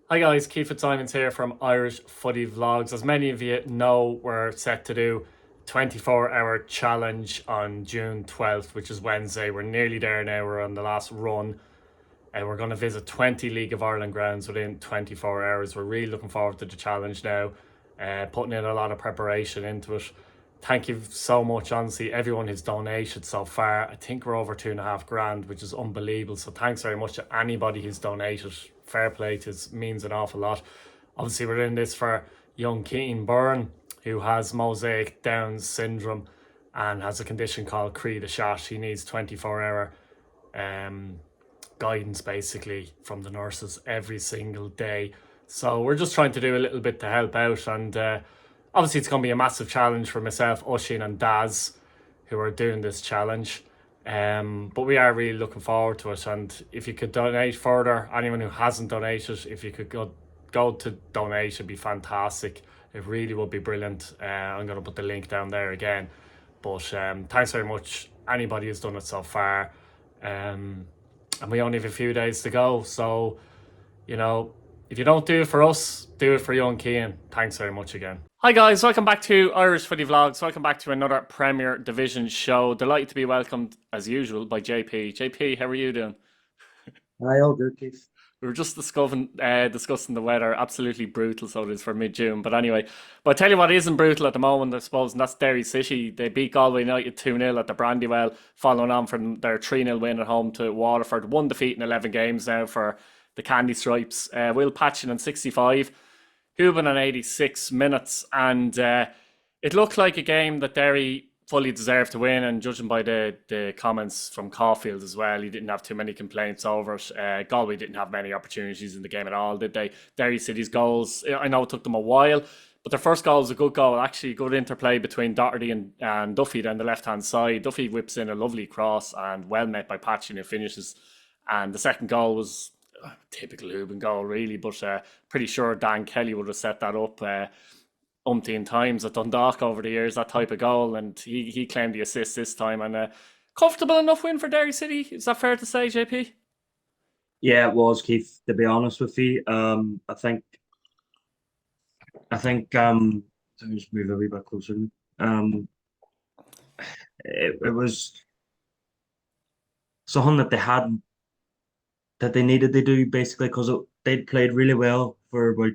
Hi guys, Keith Fitzsimons here from Irish Footy Vlogs. As many of you know, we're set to do 24-hour challenge on June 12th, which is Wednesday. We're nearly there now. We're on the last run. And we're going to visit 20 League of Ireland grounds within 24 hours. We're really looking forward to the challenge now. Putting in a lot of preparation into it. Thank you so much, honestly, everyone who's donated so far. I think we're over 2.5 grand, which is unbelievable. So thanks very much to anybody who's donated. Fair play to it, means an awful lot. Obviously, we're in this for young Keane Byrne, who has mosaic Down syndrome and has a condition called Cri de Chat. He needs 24-hour guidance basically from the nurses every single day. So we're just trying to do a little bit to help out, and obviously it's going to be a massive challenge for myself, Oshin, and Daz, who are doing this challenge. But we are really looking forward to it. And if you could donate further, anyone who hasn't donated, if you could go to donate, it'd be fantastic. It really would be brilliant. I'm going to put the link down there again. But thanks very much, anybody who's done it so far. And we only have a few days to go. So, you know, if you don't do it for us, do it for young Keane. Thanks very much again. Hi guys, welcome back to Irish Footy Vlogs. Welcome back to another Premier Division show. Delighted to be welcomed as usual by JP. JP, how are you doing? Hi, all good, Keith. We were just discussing the weather. Absolutely brutal, so it is for mid-June. But anyway, but I tell you what isn't brutal at the moment, I suppose, and that's Derry City. They beat Galway United 2-0 at the Brandywell, following on from their 3-0 win at home to Waterford. One defeat in 11 games now for the Candy Stripes. Will Patchin in 65, Hubin in 86 minutes, and it looked like a game that Derry fully deserved to win. And judging by the comments from Caulfield as well, he didn't have too many complaints over it. Galway didn't have many opportunities in the game at all, did they? Derry City's goals, I know it took them a while, but their first goal was a good goal, actually. Good interplay between Doherty and Duffy down the left hand side. Duffy whips in a lovely cross and well met by Patchin, who finishes. And the second goal was a typical Hubin goal, really, but pretty sure Dan Kelly would have set that up umpteen times at Dundalk over the years, that type of goal, and he claimed the assist this time. And a comfortable enough win for Derry City. Is that fair to say, JP? Yeah, it was, Keith, to be honest with you. I think, let me just move a wee bit closer. Um, it was something that they needed to do basically because they'd played really well for about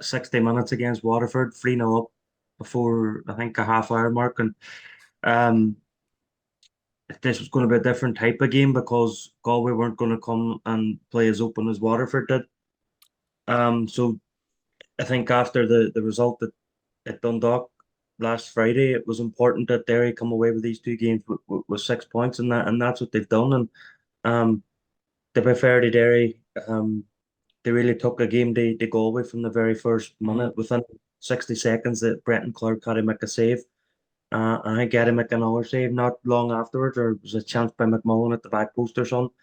60 minutes against Waterford, 3-0 up before I think a half hour mark. And um, this was going to be a different type of game because Galway weren't going to come and play as open as Waterford did. So I think after the result at Dundalk last Friday, it was important that Derry come away with these two games with 6 points, and that's what they've done. And um, to be fair to Derry, they really took a game to Galway from the very first Mm-hmm. minute. Within 60 seconds, that Brenton Clark had to make a save. And I get him make another save not long afterwards, or it was a chance by McMullen at the back post or something.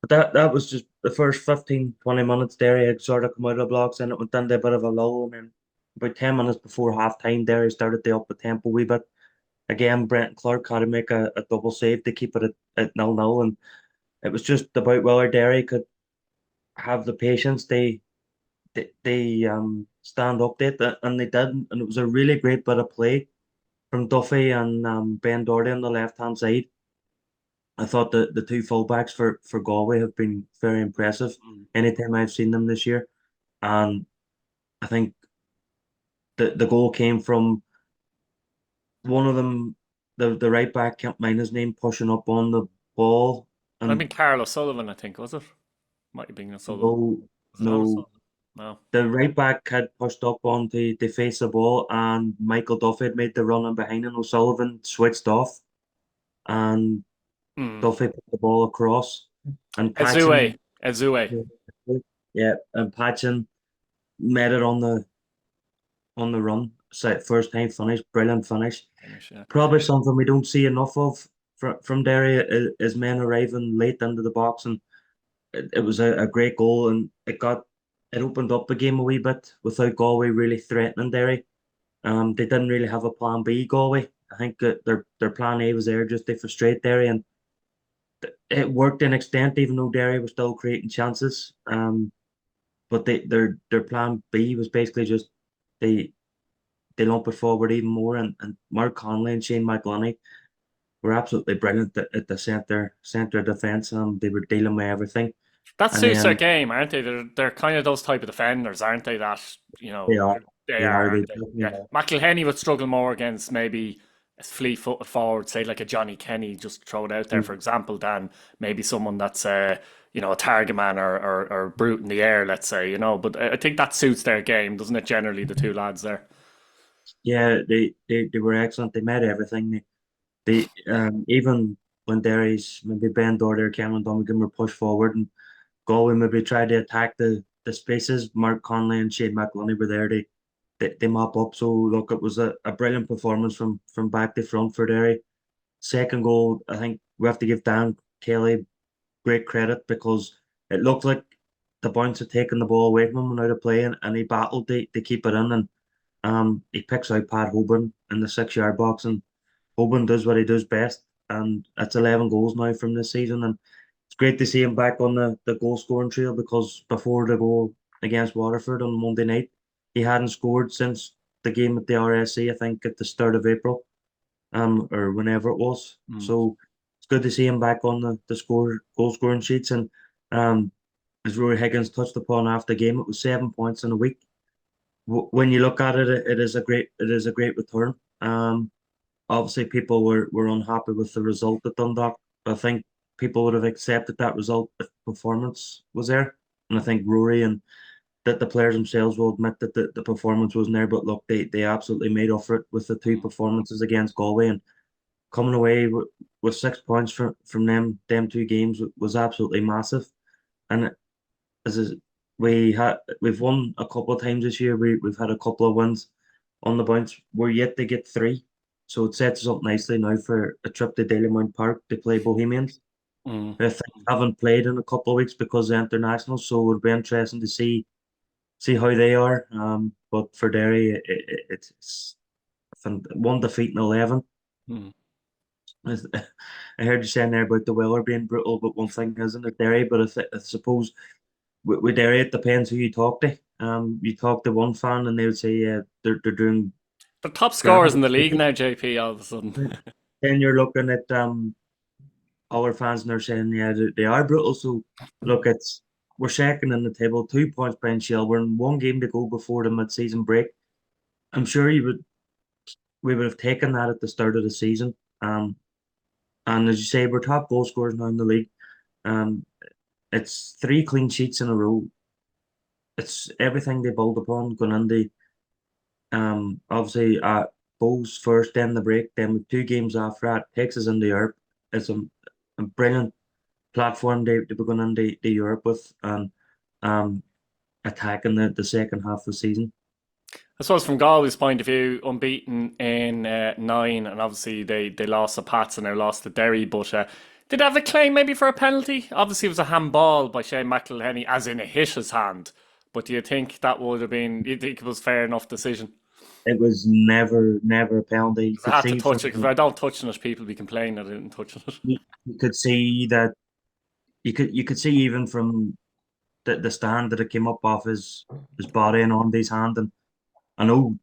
But that was just the first 15, 20 minutes. Derry had sort of come out of the blocks and it went into a bit of a lull. And then about 10 minutes before half time, Derry started to up the tempo a wee bit. Again, Brent Clark had to make a double save to keep it at 0-0. And it was just about whether Derry could have the patience. They stand up to it, and they did. And it was a really great bit of play from Duffy and Ben Doherty on the left hand side. I thought the two fullbacks for Galway have been very impressive anytime I've seen them this year. And I think the goal came from one of them, the right back, can't mind his name, pushing up on the ball. I And mean, Carl O'Sullivan, I think, was it? Might have been O'Sullivan. no, Was it not no, O'Sullivan? No. the right back had pushed up on to face the ball, and Michael Duffy had made the run in behind, and O'Sullivan switched off, and Mm. Duffy put the ball across, and Ezue. Patchen, Ezue. yeah, and Patchen made it on the run. So first time finish, brilliant finish. Finish, yeah. Probably something we don't see enough of from Derry is men arriving late into the box, and it was a great goal, and it opened up the game a wee bit without Galway really threatening Derry. They didn't really have a plan B, Galway. I think that their plan A was there just to frustrate Derry, and it worked in extent, even though Derry was still creating chances. but their plan B was basically just they they lump it forward even more, and Mark Conley and Shane McLonney were absolutely brilliant at the center defense, and they were dealing with everything. That And suits their then game, aren't they? They're kind of those type of defenders, aren't they? That they are they they are, are they aren't they? definitely Yeah, are. McElhenney would struggle more against maybe a fleet-footed forward, say like a Johnny Kenny, just throw it out there for Mm. example, than maybe someone that's a target man or brute in the air, let's say, But I think that suits their game, doesn't it? Generally, the two lads there. Yeah, they were excellent. They made everything. They even when Derry's maybe Ben Dorder, Cameron Donegan were pushed forward, and Galway maybe tried to attack the spaces. Mark Conley and Shane McLonney were there. They mop up. So look, it was a brilliant performance from back to front for Derry. Second goal, I think we have to give Dan Kelly great credit because it looked like the bounce had taken the ball away from him and out of play, and he battled to keep it in, and he picks out Pat Hoban in the 6 yard box, and Hoban does what he does best, and it's 11 goals now from this season, and it's great to see him back on the goal scoring trail because before the goal against Waterford on Monday night, he hadn't scored since the game at the RSC, I think at the start of April, or whenever it was. Mm. So it's good to see him back on the goal scoring sheets, and um, as Rory Higgins touched upon after the game, it was 7 points in a week. When you look at it, it is a great return. Obviously, people were unhappy with the result at Dundalk. I think people would have accepted that result if performance was there. And I think Rory and that the players themselves will admit that the performance wasn't there. But look, they absolutely made up for it with the two performances against Galway, and coming away with 6 points from them two games was absolutely massive. And as is, we've won a couple of times this year. We've had a couple of wins on the bounce. We're yet to get three, so it sets us up nicely now for a trip to Dalymount Park to play Bohemians. Mm. I think haven't played in a couple of weeks because of international, so it'll be interesting to see how they are. But for Derry, it's one defeat in 11. Mm. I heard you saying there about the weather being brutal, but one thing isn't it Derry? But I suppose with Derry, it depends who you talk to. You talk to one fan and they would say, yeah, they're doing The top scorers grand. in the league now, JP, all of a sudden. Then you're looking at our fans and they're saying, yeah, they are brutal. So look, we're second in the table, 2 points behind Shelbourne, one game to go before the mid-season break. I'm sure we would have taken that at the start of the season. And as you say, we're top goal scorers now in the league. Um, it's three clean sheets in a row. It's everything they build upon going into obviously Bowes first, then the break, then with 2 games after that takes us into Europe. It's a brilliant platform to be going into Europe with, and um attacking the second half of the season. I suppose from Galway's point of view, unbeaten in nine, and obviously they lost to Pats and now lost to Derry. But did they have a claim maybe for a penalty? Obviously, it was a handball by Shane McElhenney, as in it hit his hand. But do you think that would have been? You think it was fair enough decision? It was never a penalty. You Because I could had to see touch it. Because if from I don't touch it, people be complaining that I didn't touch it. you could see that you could see even from the stand that it came up off his body and on his hand. And I know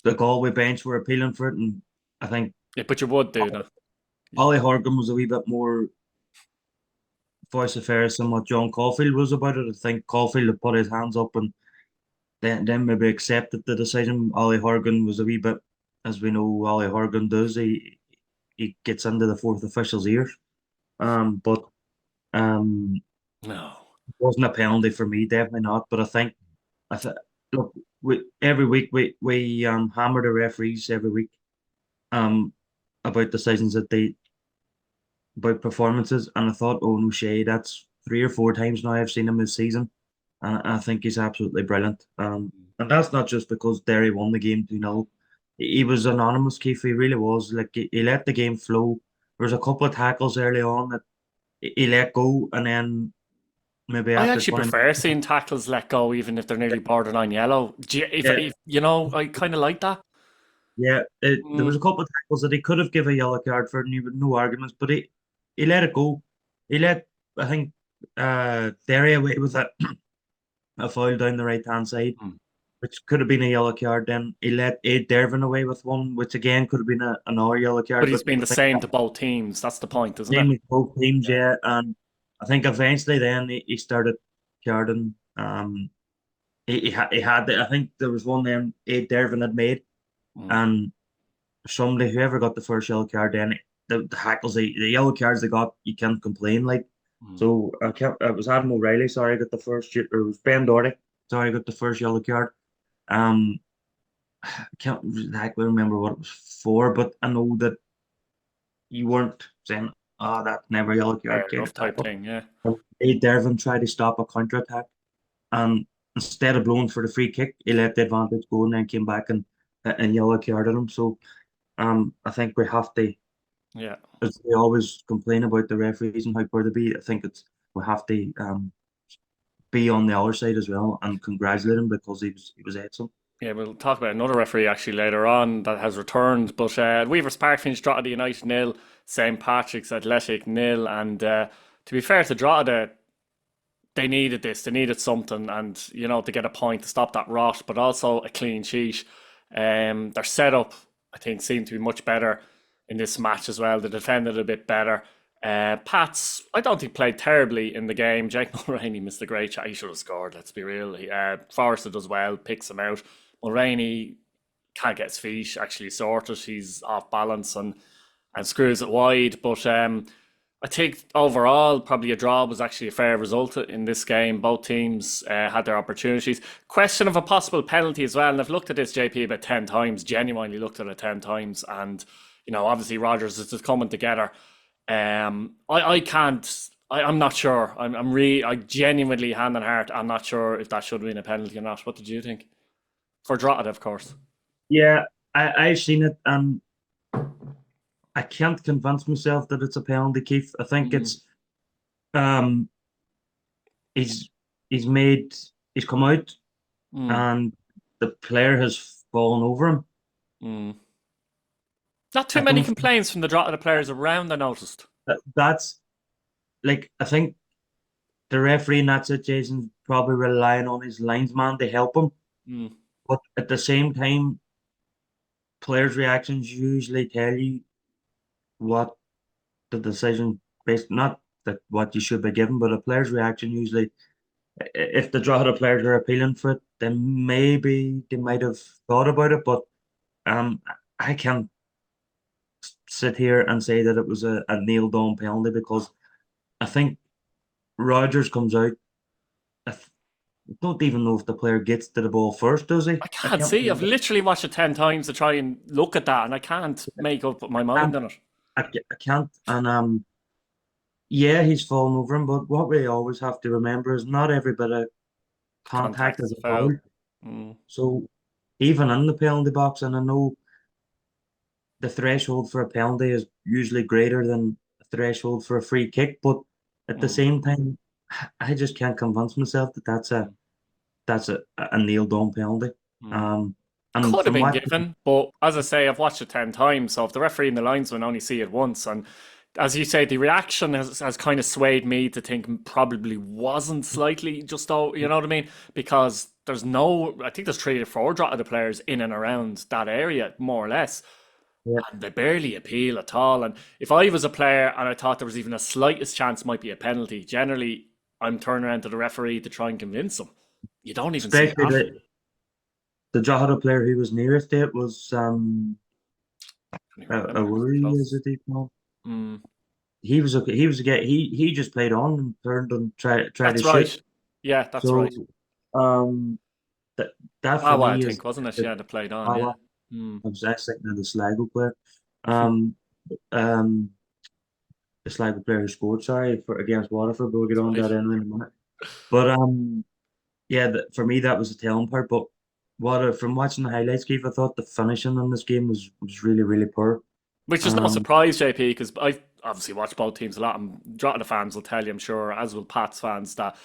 the Galway bench were appealing for it, and I think Yeah, but you would do that. Ollie Horgan was a wee bit more voice of fairness than what John Caulfield was about it. I think Caulfield had put his hands up and then maybe accepted the decision. Ollie Horgan was a wee bit, as we know, Ollie Horgan does. He gets into the fourth official's ears. But um, No. it wasn't a penalty for me, definitely not. But I th look, every week we hammer the referees every week um about decisions that they about performances, and I thought, oh no, Shay, that's 3 or 4 times now I've seen him this season, and I think he's absolutely brilliant. And that's not just because Derry won the game 2-0. He was anonymous, Keith. He really was. Like he let the game flow. There was a couple of tackles early on that he let go, and then maybe I after actually 20 prefer minutes, seeing tackles let go, even if they're nearly borderline yellow. yeah, If I kind of like that. yeah, there Mm. was a couple of tackles that he could have given a yellow card for, and he with no arguments, but he let it go. He let I think Derry away with it. a foul down the right hand side, Mm. which could have been a yellow card. Then he let Aid Dervin away with one, which again could have been another yellow But card. he's But been I the think same that to both teams. That's the point, isn't it? same with both teams, Yeah. yeah. And I think eventually then he started carding. He had I think there was one then Aid Dervin had made, Mm. and somebody whoever got the first yellow card then the hackles the yellow cards they got you can't complain like. Mm. So I kept it was Adam O'Reilly, sorry, got the first or it was Ben Doherty, sorry, got the first yellow card. Um I can't exactly remember what it was for, but I know that you weren't saying, oh, that never yellow card Fair kind enough of type tackle. thing, yeah. Devon tried to stop a counter attack, and instead of blowing for the free kick, he let the advantage go and then came back and yellow carded him. So I think we have to, Yeah. as we always complain about the referees and how poor they be, I think we have to be on the other side as well and congratulate him because he was excellent. Yeah, we'll talk about another referee actually later on that has returned. But Weavers Park finished Drogheda United nil, St Patrick's Athletic nil, and to be fair to Drogheda, they needed this. They needed something, and to get a point to stop that rot, but also a clean sheet. Their setup, I think, seemed to be much better in this match as well. They defended a bit better. Pats, I don't think played terribly in the game. Jake Mulroney missed a great shot. He should have scored. Let's be real. Forrester does well, picks him out. Mulroney can't get his feet actually sorted. He's off balance and screws it wide. But I think overall, probably a draw was actually a fair result in this game. Both teams had their opportunities. Question of a possible penalty as well. And I've looked at this, JP, about 10 times, genuinely looked at it 10 times. And, obviously Rogers is just coming together. I can't, I'm not sure. I genuinely, hand on heart, I'm not sure if that should have been a penalty or not. What did you think? For Drogheda, of course. Yeah, I've seen it, and I can't convince myself that it's a penalty, Keith. I think Mm, it's um he's he's made he's come out mm, and the player has fallen over him. mm. Not too I many don't think complaints from the Drogheda players around, I noticed. that's like I think the referee in that situation is probably relying on his linesman to help him. Mm, But at the same time, players' reactions usually tell you what the decision based not that what you should be given, but a player's reaction usually if the Drogheda players are appealing for it, then maybe they might have thought about it. But um, I can't sit here and say that it was a nailed on penalty because I think Rogers comes out. I don't even know if the player gets to the ball first, does he? I I can't can't see. I've remember. literally watched it 10 times to try and look at that, and I can't make up my mind And on it. I can't. And yeah, he's fallen over him. But what we always have to remember is not every bit of contact Contact is is a a foul. foul. Mm, So even in the penalty box, and I know the threshold for a penalty is usually greater than the threshold for a free kick. But at the mm, same time, I just can't convince myself that that's a nailed on penalty. mm. Um, and Could have from been what given, but as I say, I've watched it 10 times. So if the referee and the linesman only see it once, and as you say, the reaction has kind of swayed me to think probably wasn't slightly just though, you know what I mean? Because I think there's 3 or 4 Drogheda players in and around that area, more or less. yeah, And they barely appeal at all. And if I was a player and I thought there was even a slightest chance might be a penalty, generally I'm turning around to the referee to try and convince him. You don't even see especially that. the Drogheda player who was nearest to it was Can you a remember? It was worry is close. it called? Mm, He was okay. He was a guy. He just played on and turned and tried to that's shoot. right. Yeah, that's So right. um, that that for Awa, I me is think, wasn't it? the Yeah, they played on. Yeah. I Mm. was actually thinking of the Sligo player. Um, um, the Sligo player who scored. Sorry for against Waterford. But we'll get That's on right. that in a minute. But yeah, for me that was the telling part. But from watching the highlights, Keith, I thought the finishing in this game was really really poor. Which is no Um, surprise, JP, because I obviously watch both teams a lot, and Drogheda fans will tell you, I'm sure, as will Pats fans, that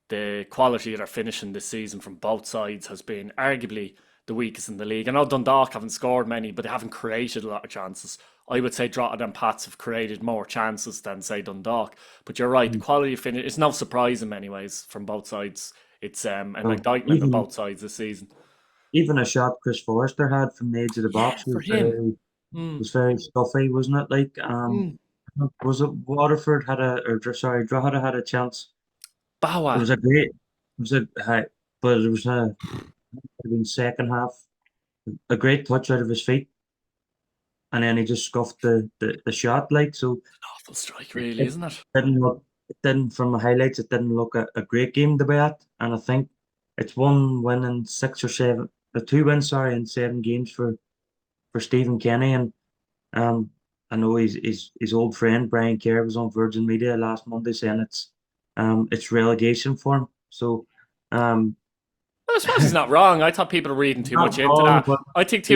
the quality of their finishing this season from both sides has been arguably the weakest in the league. I know Dundalk haven't scored many, but they haven't created a lot of chances. I would say Drogheda and Pats have created more chances than, say, Dundalk. But you're right, the quality of finish, it's no surprise in many ways from both sides It's an So indictment of even both sides this season. even a shot Chris Forrester had from the edge of the Yeah, box for him. Mm, was very stuffy, wasn't it? Like mm. was it Waterford had a or sorry, Drogheda had a chance. It Bawa. was a great it was a high, but it was a in second half a great touch out of his feet, and then he just scuffed the shot like so. Awful strike, It, really, it isn't it? didn't look it didn't from the highlights. It didn't look a great game to be at, and I think it's one win in six or seven, the two wins sorry in 7 games for Stephen Kenny, and I know his old friend Brian Kerr was on Virgin Media last Monday saying it's relegation for him. So um, Well, I suppose he's not wrong. I thought people were reading too much not into wrong, that. but I think he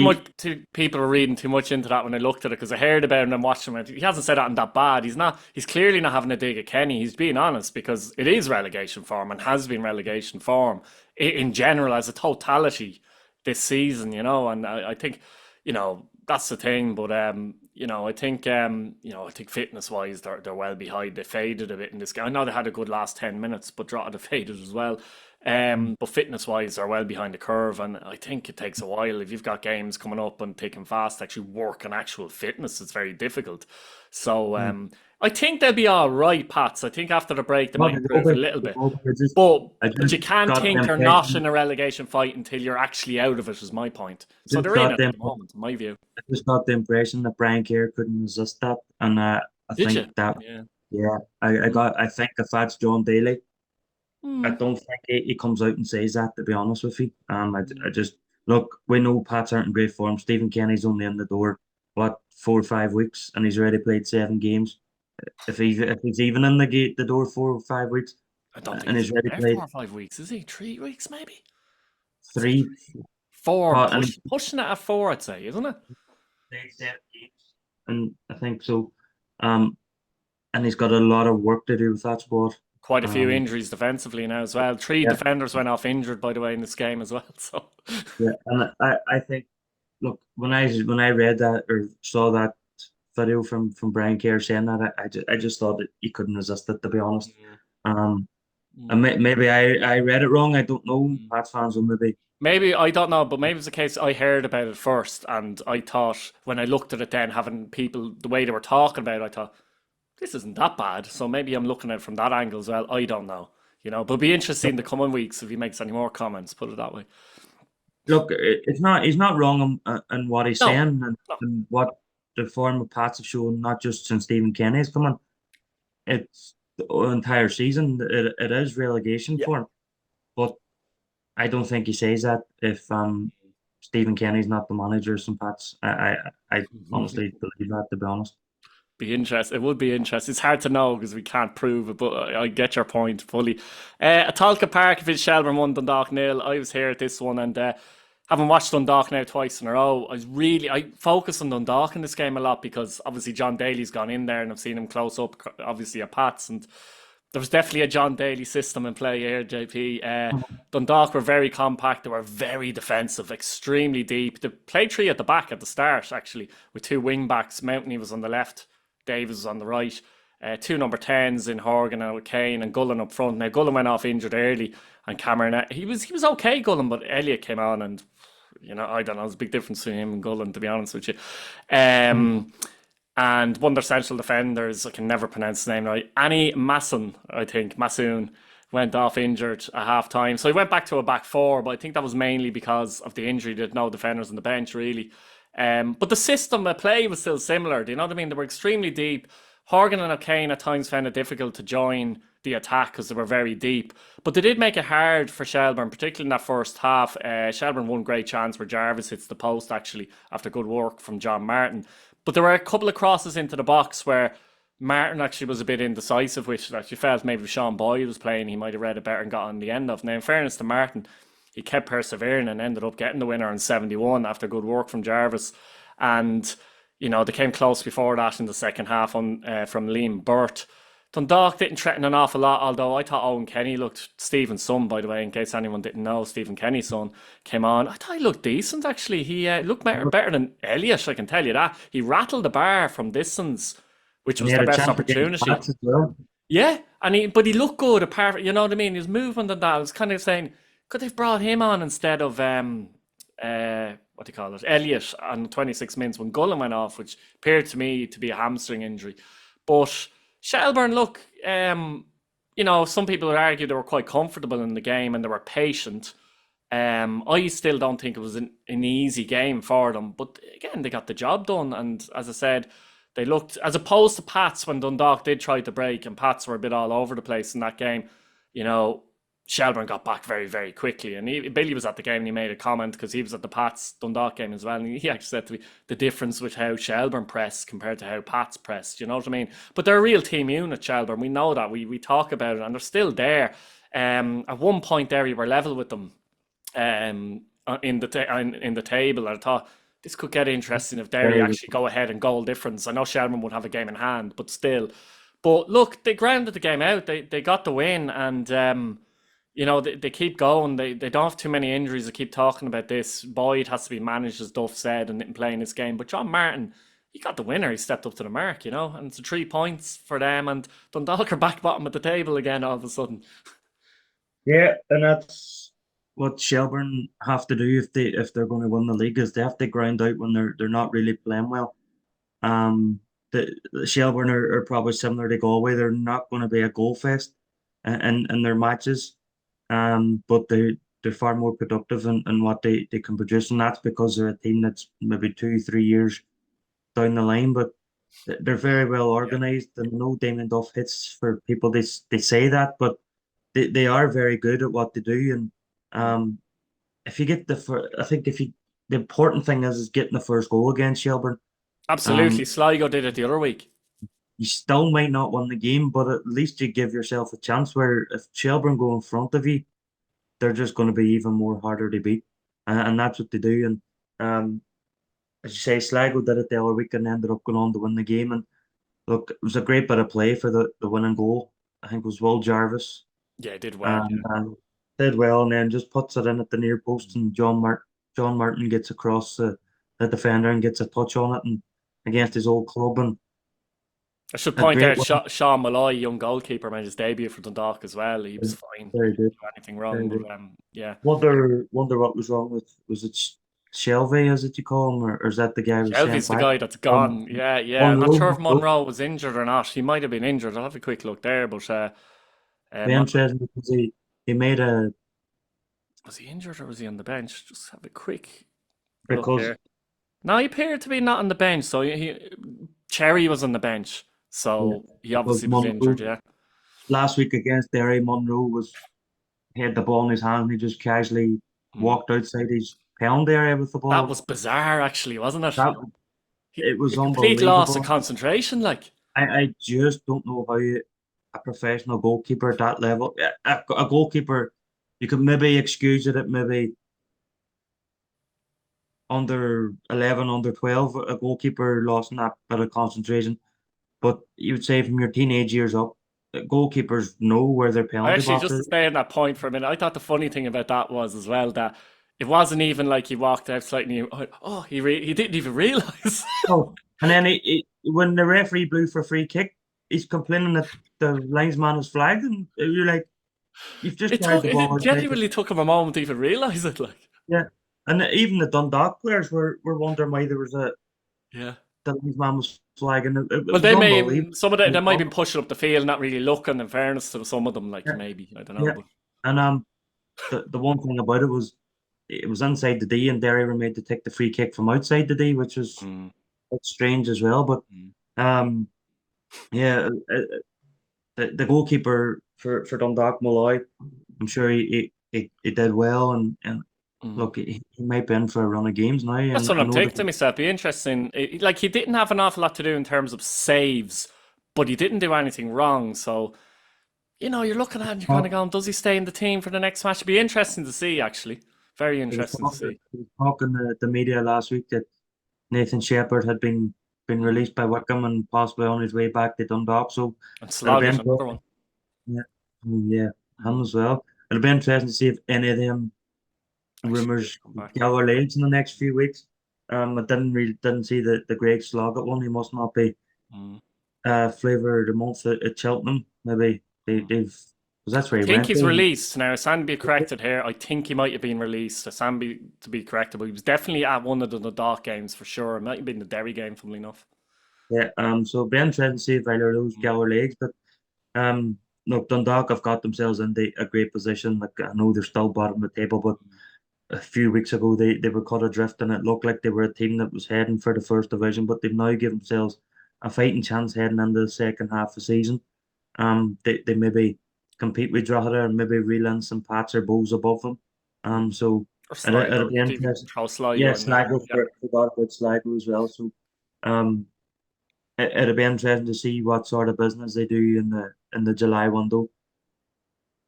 people are reading too much into that when I looked at it because I heard about him and watched him. He hasn't said that bad. He's not. He's clearly not having a dig at Kenny. He's being honest because it is relegation form and has been relegation form in general as a totality this season. And I think that's the thing. But I think fitness wise they're well behind. They faded a bit in this game. I know they had a good last 10 minutes, but Drogheda faded as well. But fitness wise, they're well behind the curve, and I think it takes a while. If you've got games coming up and taking fast, to actually work on actual fitness, it's very difficult. So I think they'll be all right, Pats. I think after the break they not might the improve a open, little bit. just But I but just you can't got the think they're not in impression a relegation fight until you're actually out of it. Is my point. So just they're in got it the at the moment, in my view. I just got the impression that Brian Kerr couldn't resist that, and I Did think you? that Yeah. yeah, Mm. I think if that's John Daly, I Mm. don't think he comes out and says that, to be honest with you. I Mm. just look, we know Pats aren't in great form. Stephen Kenny's only in the door, what, 4 or 5 weeks, and he's already played 7 games. If he's even in the door 4 or 5 weeks, I don't think and he's he's been already there played 4 or 5 weeks. Is he 3 weeks maybe? I'd say three, 4, and he's pushing it at 4, I'd say, isn't it? played 7 games, and I think so. Um, and he's got a lot of work to do with that squad. Quite a few Um, injuries defensively now as well. Three yeah, defenders went off injured, by the way, in this game as well. So, yeah, and I think look, when I read that or saw that video from Brian Kerr saying that, I just thought that he couldn't resist it, to be honest. mm, Um, and mm, maybe I read it wrong. I don't know. mm. Pats fans will maybe Maybe I don't know, but maybe it's the case I heard about it first, and I thought when I looked at it, then having people the way they were talking about it, I thought this isn't that bad. So maybe I'm looking at it from that angle as well. I don't know, but it'll be interesting in the coming weeks if he makes any more comments. Put it that way. look. It's not he's not wrong in what he's No, saying no. and what the form of Pats have shown, not just since Stephen Kenny's come on. It's the entire season. It is relegation Yeah. for him, but I don't think he says that if Stephen Kenny's not the manager of St. Pat's. I honestly believe that, to be honest. Be interesting. It would be interesting. It's hard to know because we can't prove it, but I get your point fully. Atalca Park, if it's Shelbourne 1, Dundalk 0. I was here at this one and having watched Dundalk now twice in a row, I focus on Dundalk in this game a lot because obviously John Daly's gone in there and I've seen him close up, obviously at Pats, and there was definitely a John Daly system in play here, JP. Dundalk were very compact. They were very defensive, extremely deep. They played three at the back at the start, actually, with two wing backs. Mountney was on the left, Davis was on the right. Two number 10s in Horgan and Kane and Gullen up front. Now, Gullen went off injured early, and Cameron, he was okay, Gullen, but Elliott came on and I don't know. There's a big difference between him and Gullen, to be honest with you. And one of their central defenders, I can never pronounce his name right, Annie Masson, I think, Massoon, went off injured at half time. So he went back to a back four, but I think that was mainly because of the injury. They had no defenders on the bench, really. But the system of play was still similar. Do you know what I mean? They were extremely deep. Horgan and O'Kane at times found it difficult to join the attack because they were very deep. But they did make it hard for Shelbourne, particularly in that first half. Shelbourne one great chance where Jarvis hits the post, actually, after good work from John Martin. But there were a couple of crosses into the box where Martin actually was a bit indecisive, which you felt maybe if Sean Boyd was playing, he might have read it better and got on the end of. Now, in fairness to Martin, he kept persevering and ended up getting the winner in 71 after good work from Jarvis. And, they came close before that in the second half from Liam Burt. Dundalk didn't threaten an awful lot, although I thought Owen Kenny looked, Stephen's son, by the way, in case anyone didn't know, Stephen Kenny's son came on. I thought he looked decent, actually. He looked better than Elliott, I can tell you that. He rattled the bar from distance, which And he was had their a best chance against opportunity. Pats as well. Yeah, but he looked good. Apart, you know what I mean. His movement and that. I was kind of saying, could they've brought him on instead of what do you call it, Elliot on 26 minutes when Gullen went off, which appeared to me to be a hamstring injury. But Shelbourne, look, some people would argue they were quite comfortable in the game and they were patient. I still don't think it was an easy game for them, but again, they got the job done. And as I said, they looked, as opposed to Pats when Dundalk did try to break and Pats were a bit all over the place in that game, you know, Shelbourne got back very, very quickly. And Billy was at the game and he made a comment because he was at the Pats Dundalk game as well. And he actually said to me the difference with how Shelbourne pressed compared to how Pats pressed. You know what I mean? But they're a real team unit, Shelbourne. We know that. We talk about it and they're still there. At one point there, we were level with them in the table. I thought this could get interesting if Derry Very good. actually go ahead and goal difference. I know Shelbourne would have a game in hand, but still. But look, they grounded the game out. They got the win, and they keep going. They don't have too many injuries. I keep talking about this. Boyd has to be managed, as Duff said, and didn't play in this game. But John Martin, he got the winner. He stepped up to the mark, and it's 3 points for them. And Dundalk are back bottom of the table again all of a sudden. Yeah, and that's what Shelbourne have to do if they're going to win the league is they have to grind out when they're not really playing well. Um, the Shelbourne are probably similar to Galway. They're not going to be a goal fest in their matches, but they're far more productive in what they can produce, and that's because they're a team that's maybe 2, 3 years down the line, but they're very well Yeah. organized. And no Damien Duff hits for people. They say that, but they are very good at what they do. And Mm. um, if you get the first, I think if you the important thing is getting the first goal against Shelbourne. Absolutely. Um, Sligo did it the other week. you still might not win the game, but at least you give yourself a chance. Where if Shelbourne go in front of you, they're just going to be even more harder to beat, and that's what they do. And um, as you say, Sligo did it the other week and ended up going on to win the game. And look, it was a great bit of play for the winning goal. I think it was Will Jarvis Yeah, did well. and did well, and then just puts it in at the near post, and John Martin gets across the defender and gets a touch on it, and against his old club, and I should a point great out win. Sean Malloy, young goalkeeper, made his debut for Dundalk as well. He was fine. Very Didn't good, do anything very wrong, but good. yeah. Wonder what was wrong with was it Shelby, as it you call him, or is that the guy who was sent Shelby's the back? guy that's Um, gone. Yeah, yeah. I'm not Monroe, sure if Monroe. Monroe was injured or not. He might have been injured. I'll have a quick look there, but Be Mon- interesting because he made a was he injured or was he on the bench? Just have a quick look because here. No, he appeared to be not on the bench. So Cherry was on the bench. yeah, So he because obviously was injured, yeah. Last week against Derry, Monroe was he had the ball in his hand and he just casually Mm. walked outside his penalty area with the That ball. was bizarre, actually, wasn't it? That it was A complete loss of unbelievable. concentration, like. I just don't know how a professional goalkeeper at that level, a goalkeeper, you could maybe excuse it at maybe under 11, under 12, a goalkeeper lost in that bit of concentration. But you would say from your teenage years up, goalkeepers know where their I penalty actually, box just to is. stay on that point for a minute, I thought the funny thing about that was as well that it wasn't even like he walked out slightly. Oh, he didn't even realize. Oh, and then when the referee blew for a free kick, he's complaining that the linesman is flagged, and you're like, you've just carried the ball It outside. genuinely took him a moment to even realize it. Like, Yeah, and even the Dundalk players were wondering why there was yeah. the linesman was flagging. It Well, was unbelievable. some of them, they might have been pushing up the field, not really looking. In fairness to some of them, like Yeah, maybe I don't know, yeah. but And the one thing about it was inside the D, and Derry were made to take the free kick from outside the D, which was mm, quite strange as well. But mm, um, yeah, the goalkeeper for Dundalk, Malloy, I'm sure he did well, and mm. look, he might be in for a run of games now, That's and what I I'm know thinking to that. myself. Be interesting. Like he didn't have an awful lot to do in terms of saves, but he didn't do anything wrong. So you're looking at it and you're kind of going, does he stay in the team for the next match? It'd be interesting to see, actually. Very interesting to see. He was talking to the media last week that Nathan Shepherd had been Mm. released by Wickham and possibly on his way back to Dundalk. So And it'll be Sloggett, another one. interesting. Yeah, yeah, him Mm. as well. It'll be interesting to see if any of them Actually, rumors come back. gather legs in the next few weeks. I didn't see the Greg Sloggett one. He must not be Mm. flavour of the month at Cheltenham. Maybe they've because that's I where he think went he's to. released now. Sandy be corrected here. I think he might have been released. Sandy to be corrected, but he was definitely at one of the Dundalk games for sure. It might have been the Derry game, funnily enough. Yeah. So it'll be interesting to see if either of those Mm. Galway legs. But look, Dundalk have got themselves in a great position. Like I know they're still bottom of the table, but a few weeks ago they were caught adrift and it looked like they were a team that was heading for the first division, but they've now given themselves a fighting chance heading into the second half of the season. They maybe compete with Drogheda and maybe reel in some Pats or Bulls above them. So Or it'll Sligo. be You could even interesting. throw Sligo Yeah, in there. Sligo Yeah. forgot about Sligo as well. So um, it'll be interesting to see what sort of business they do in the July window.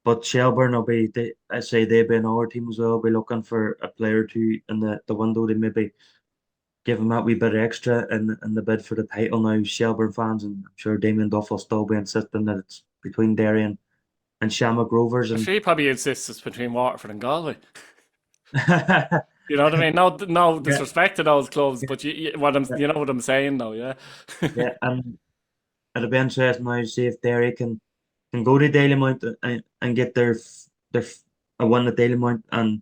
But Shelbourne will be, I say they'll be in our team as well. Be looking for a player or two in the window. They maybe give them that wee bit extra in the bid for the title now. Shelbourne fans, and I'm sure Damien Duff will still be insisting that it's between Derry and Shamrock Rovers. I'm And sure he probably insists it's between Waterford and Galway. yeah, You know what I mean? No, no yeah, disrespect to those clubs, but you know what I'm saying, though. Yeah. yeah. And it'll be interesting now to see if Derry can go to Daily Mount and get a win at Daily Mount and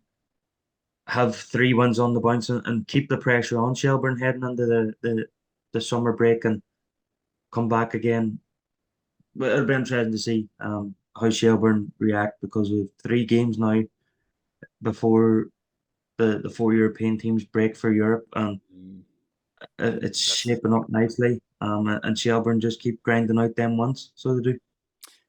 have three wins on the bounce and keep the pressure on Shelbourne heading into the summer break and come back again. But it'll be interesting to see how Shelbourne react because we have three games now before the four European teams break for Europe, and Mm. it's Yes. shaping up nicely. And Shelbourne just keep grinding out them ones, so they do.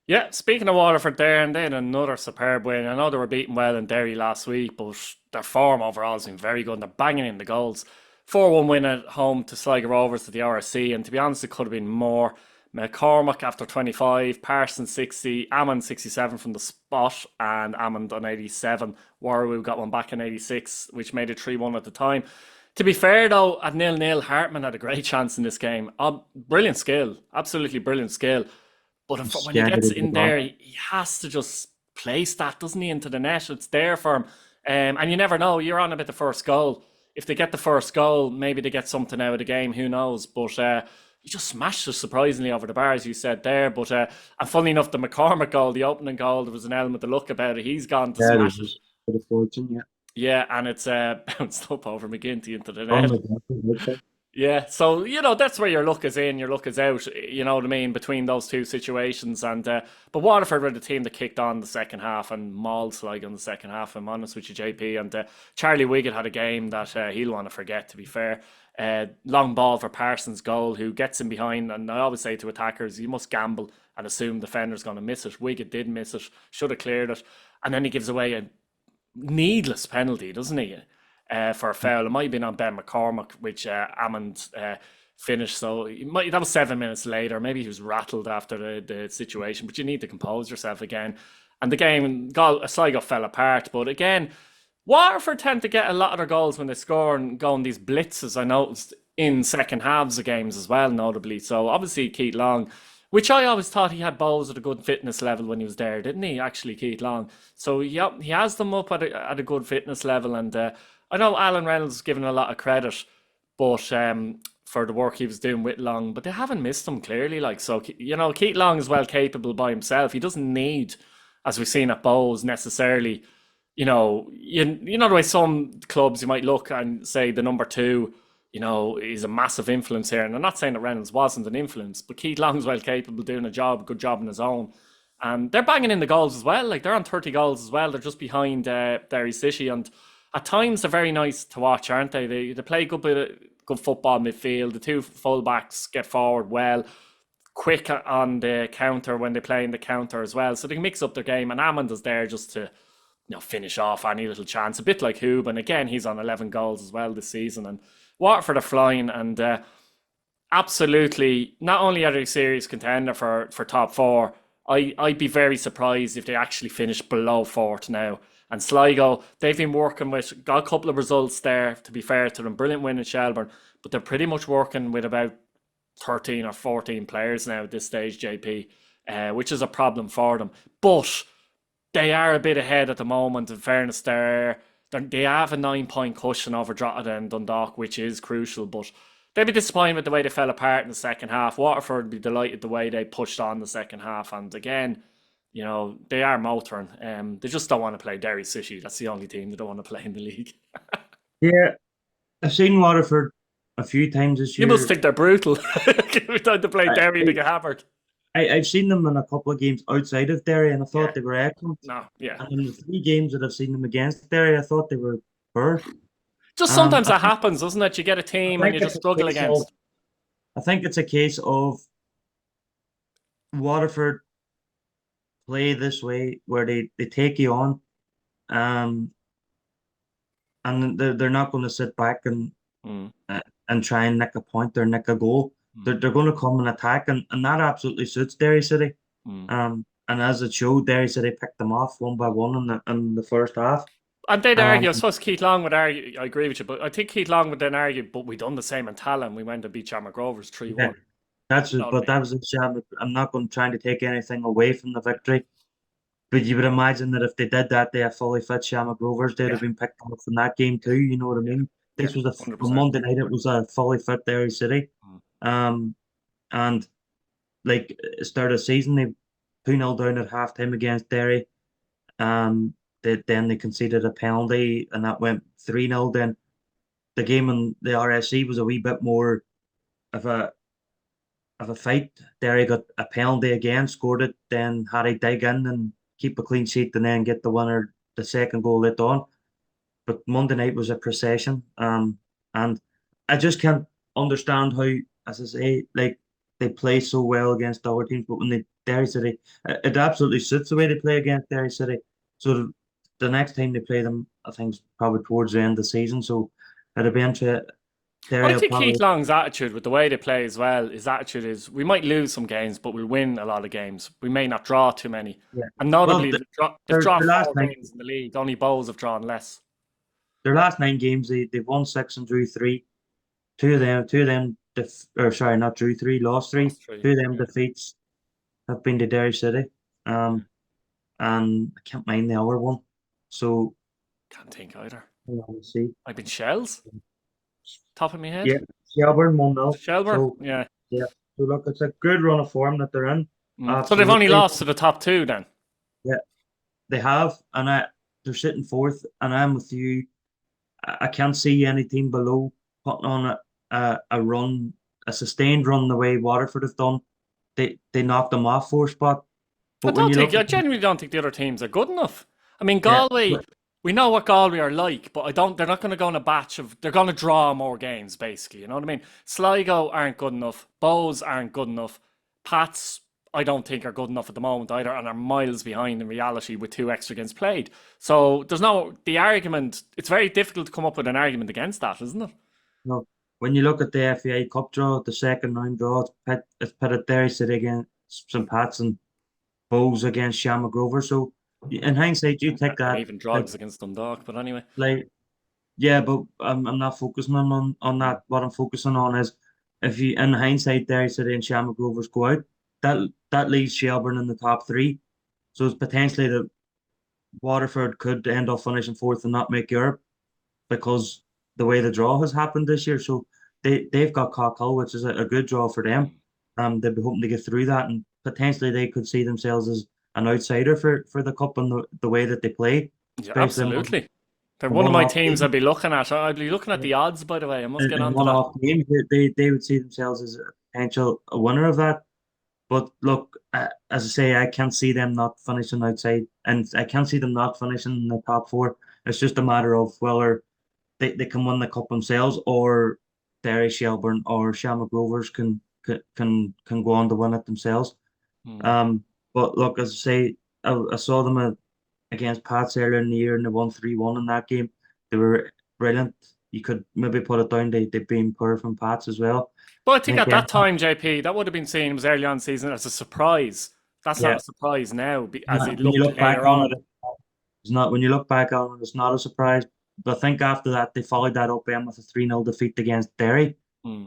Yeah, speaking of Waterford there, and then another superb win. I know they were beaten well in Derry last week, but their form overall has been very good. They're banging in the goals. 4-1 win at home to Sligo Rovers at the RSC, and to be honest, it could have been more. McCormack after 25, Parsons 60, Ammon 67 from the spot, and Ammon on 87. Warwood got one back in 86, which made it 3-1 at the time. To be fair, though, at 0-0, Hartman had a great chance in this game. Brilliant skill, absolutely brilliant skill. But when he Scared gets of the in ball. there, he has to just place that, doesn't he, into the net? It's there for him. And you never know. You're on about the first goal. If they get the first goal, maybe they get something out of the game. Who knows? But he just smashed us surprisingly over the bar, as you said there. But and funny enough, the McCormack goal, the opening goal, there was an element to look about it. He's gone to Yeah, it smash it. was for the fortune. Yeah, Yeah, and it's bounced up over McGinty into the on net. the back. Yeah, so that's where your luck is in, your luck is out. You know what I mean between those two situations, and but Waterford were the team that kicked on the second half and mauled Sligo in the second half. If I'm honest with you, JP, and Charlie Wiggett had a game that he'll want to forget. To be fair, long ball for Parsons' goal, who gets in behind, and I always say to attackers, you must gamble and assume the defender's going to miss it. Wiggett did miss it, should have cleared it, and then he gives away a needless penalty, doesn't he? For a foul. It might have been on Ben McCormack, which Ammond finished. So that was 7 minutes later. Maybe he was rattled after the situation, but you need to compose yourself again. And the game, Sligo fell apart. But again, Waterford tend to get a lot of their goals when they score and go on these blitzes, I noticed, in second halves of games as well, notably. So obviously, Keith Long, which I always thought he had bowls at a good fitness level when he was there, didn't he? Actually, Keith Long. So yeah, he has them up at a good fitness level, and I know Alan Reynolds is given a lot of credit, but for the work he was doing with Long, but they haven't missed him clearly. Like so, Keith Long is well capable by himself. He doesn't need, as we've seen at Bowes, necessarily. You know the way some clubs you might look and say the number two, is a massive influence here. And I'm not saying that Reynolds wasn't an influence, but Keith Long's well capable of doing a good job on his own. And they're banging in the goals as well. Like they're on 30 goals as well. They're just behind Derry City, and at times they're very nice to watch, aren't they? They play a good bit of good football midfield. The two fullbacks get forward well, quick on the counter when they play in the counter as well. So they can mix up their game. And Amond is there just to finish off any little chance. A bit like Hoob, and again, he's on 11 goals as well this season. And Waterford are flying, and absolutely, not only are they a serious contender for top four, I'd be very surprised if they actually finish below fourth now. And Sligo, they've been working with, got a couple of results there, to be fair to them. Brilliant win in Shelbourne, but they're pretty much working with about 13 or 14 players now at this stage, JP, which is a problem for them. But they are a bit ahead at the moment. In fairness, they have a 9 point cushion over Drogheda and Dundalk, which is crucial. But they'd be disappointed with the way they fell apart in the second half. Waterford would be delighted the way they pushed on the second half. And again, they are motoring. They just don't want to play Derry City. That's the only team they don't want to play in the league. Yeah, I've seen Waterford a few times this You must year. think they're brutal. Every time to play I, Derry, they get hammered. I've seen them in a couple of games outside of Derry, and I Yeah, thought they were excellent. no, yeah. And in the three games that I've seen them against Derry, I thought they were poor. Just sometimes I that think happens, doesn't it? You get a I team and think you it's just a struggle case of against. I think it's a case of Waterford play this way where they take you on, um, and they're not going to sit back Mm, uh, and try and nick a point or nick a goal. mm, They're going to come and attack, and that absolutely suits Derry City. mm. And as it showed, Derry City picked them off one by one in the first half. And they'd Um, argue, I suppose Keith Long would argue, I agree with you, but I think Keith Long would then argue, but we done the same in Talon. We went and beat Shamrock Rovers 3-1. yeah, that's You know it. what I But mean? that was a shame. I'm not going trying to take anything away from the victory. But you would imagine that if they did that, they have fully fit Shamrock Rovers, they'd have Yeah, been picked off in that game too. You know what I yeah, mean? yeah, This was on 100%. Monday night. It was a fully fit Derry City. Mm. Um, and like start of the season, they 2-0 down at halftime against Derry. Then they conceded a penalty, and that went 3-0. Then the game in the RSC was a wee bit more of a fight. Derry got a penalty again, scored it, then had to dig in and keep a clean sheet, and then get the winner, the second goal lit on. But Monday night was a procession, and I just can't understand how, as I say, like they play so well against other teams, but when they Derry City, it absolutely suits the way they play against Derry City. So the next time they play them, I think is probably towards the end of the season. So it'll be interesting. I Derry will think probably, Keith Long's attitude with the way they play as well, his attitude is we might lose some games, but we'll win a lot of games. We may not draw too many. yeah. And Well, notably, they've drawn their last four nine games in the league. Only Bows have drawn less. their last 9 games, they've won six and drew three. Two of them, or sorry, not drew three, lost three. Lost three. Two of them Yeah. defeats have been to Derry City. Yeah. And I can't mind the other one. So Can't think either. let's see. I've been Shells, top of my head. Yeah, Shelbourne 1-0. Shelbourne, So yeah. yeah, so look, it's a good run of form that they're in. So they've only Absolutely, lost to the top two then. yeah, they have, and they're sitting fourth, and I'm with you. I can't see any team below putting on a run, a sustained run the way Waterford have done. They knocked them off fourth spot, but when you look I at genuinely don't think the other teams are good enough. I mean, yeah, Galway, we know what Galway are like, but they're not going to go on a batch of, they're going to draw more games, basically. You know what I mean? Sligo aren't good enough. Bows aren't good enough. Pats, I don't think are good enough at the moment either, and are miles behind in reality with 2 extra games played. So the argument, it's very difficult to come up with an argument against that, isn't it? no, when you look at the FAI Cup draw, the second round draw, it's pitted Derry City against St Pat's and Bows against Shamrock Rovers. So in hindsight, you take And that even Drogs against Dundalk, but anyway. like yeah, but I'm not focusing on that. What I'm focusing on is if you in hindsight Derry City and Shamrock Rovers go out, that leaves Shelbourne in the top three. So it's potentially that Waterford could end up finishing fourth and not make Europe because the way the draw has happened this year. So they've got Cockhill, which is a good draw for them. They'll be hoping to get through that, and potentially they could see themselves as an outsider for the cup and the way that they play, Yeah, especially absolutely. They're a one of my one-off teams game. I'd be looking at. I'd be looking at the odds, by the way. I must get In onto that. one-off games, they would see themselves as a potential a winner of that. But look, as I say, I can't see them not finishing outside, and I can't see them not finishing in the top four. It's just a matter of whether they can win the cup themselves, or Derry, Shelbourne, or Shamrock Rovers can go on to win it themselves. Hmm. Um, but look, as I say, I saw them against Pats earlier in the year, and they won 3-1 in that game. They were brilliant. You could maybe put it down. They've been poor from Pats as well. But I I think think at that time, JP, that would have been seen, it was early on in the season, as a surprise. That's not yeah. a surprise now, as it When you looked look back later on on. it, it's not. When you look back on it, it's not a surprise. But I think after that, they followed that up with a 3-0 defeat against Derry. Hmm.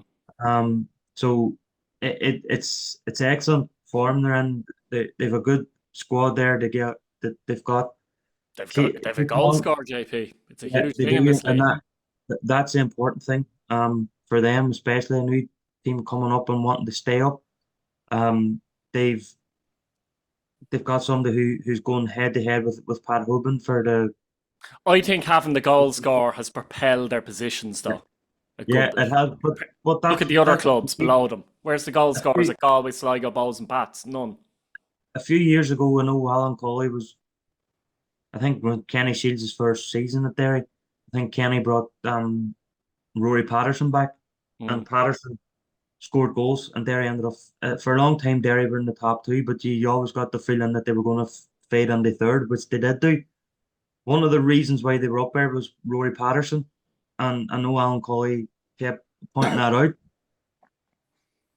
So it's excellent form they're in. They've a good squad there. They've got They've a keep goal on. scorer, JP. It's a Yeah, huge they thing in do, this and league. that's the important thing. for them, especially a new team coming up and wanting to stay up. Um, they've they've got somebody who's going head to head with Pat Hoban for the. I think having the goal scorer has propelled their positions, though, a good Yeah, bit. it has, but Look at the other that's clubs below them. Where's the goal a scorers few, at Galway, Sligo, Bows and Pats? None. a few years ago. I know Alan Colley was, I think, when Kenny Shields' first season at Derry. I think Kenny brought Rory Patterson back, Mm, and Patterson scored goals, and Derry ended up for a long time. Derry were in the top two, but you always got the feeling that they were going to fade on the third, which they did do. One of the reasons why they were up there was Rory Patterson, and I know Alan Colley kept pointing that out.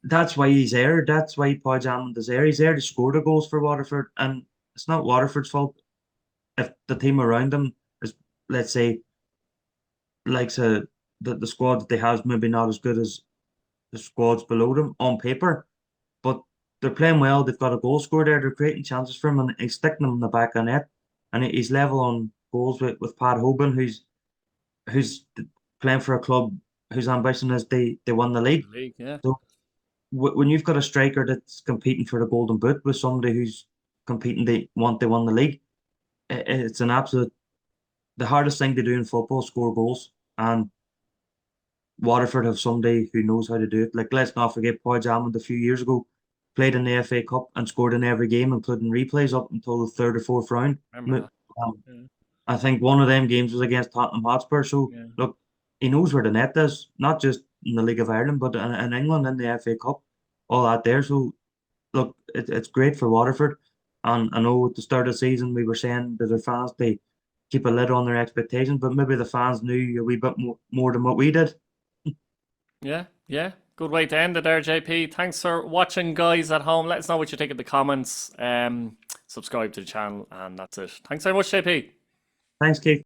That's why he's there. That's why Paul Hammond is there. He's there to score the goals for Waterford, and it's not Waterford's fault if the team around them is, let's say, likes the squad that they have is maybe not as good as the squads below them on paper, but they're playing well. They've got a goal scorer there. They're creating chances for him, and he's sticking them in the back of net. And he's level on goals with Pat Hoban, who's playing for a club whose ambition is they won the the league. league, yeah. So when you've got a striker that's competing for the Golden Boot with somebody who's competing, they won the league. It's an absolute the hardest thing to do in football, score goals. And Waterford have somebody who knows how to do it. Like, let's not forget Paul Hammond a few years ago played in the FA Cup and scored in every game, including replays up until the third or fourth round. Remember that. Um, Yeah. I think one of them games was against Tottenham Hotspur. So Yeah. look, he knows where the net is, not just in the League of Ireland, but in England in the FA Cup, all that there. So look, it's great for Waterford. And I know at the start of the season we were saying that their fans they keep a lid on their expectations, but maybe the fans knew a wee bit more than what we did. Yeah, yeah. Good way to end it there, JP. Thanks for watching, guys at home. Let us know what you think in the comments. Subscribe to the channel, and that's it. Thanks very much, JP. Thanks, Keith.